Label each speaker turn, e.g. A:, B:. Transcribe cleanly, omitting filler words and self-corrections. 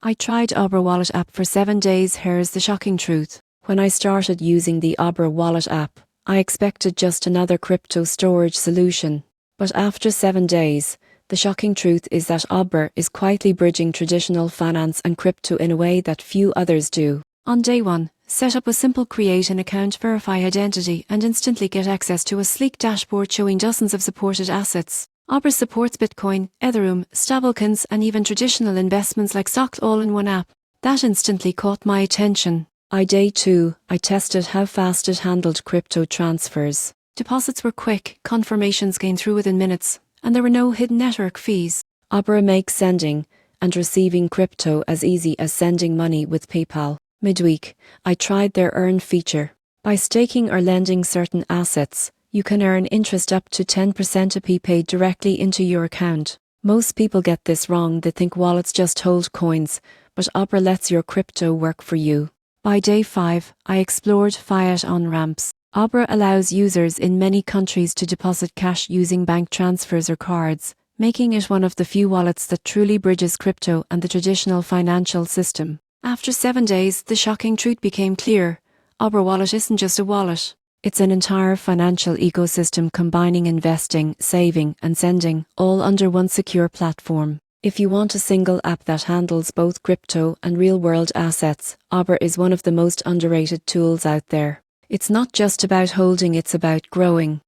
A: I tried Abra Wallet app for 7 days. Here's the shocking truth. When I started using the Abra Wallet app, I expected just another crypto storage solution. But after 7 days, the shocking truth is that Abra is quietly bridging traditional finance and crypto in a way that few others do. On day 1, setup was simple: create an account, verify identity, and instantly get access to a sleek dashboard showing dozens of supported assets. Abra supports Bitcoin, Ethereum, stablecoins, and even traditional investments like stocks, all in one app. That instantly caught my attention. By day 2, I tested how fast it handled crypto transfers. Deposits were quick, confirmations came through within minutes, and there were no hidden network fees. Abra makes sending and receiving crypto as easy as sending money with PayPal. Midweek, I tried their earn feature. By staking or lending certain assets, you can earn interest up to 10% to be paid directly into your account. Most people get this wrong. They think wallets just hold coins, but Abra lets your crypto work for you. By day 5, I explored fiat on-ramps. Abra allows users in many countries to deposit cash using bank transfers or cards, making it one of the few wallets that truly bridges crypto and the traditional financial system. After 7 days, the shocking truth became clear. Abra Wallet isn't just a wallet. It's an entire financial ecosystem combining investing, saving, and sending, all under one secure platform. If you want a single app that handles both crypto and real-world assets, Abra is one of the most underrated tools out there. It's not just about holding, it's about growing.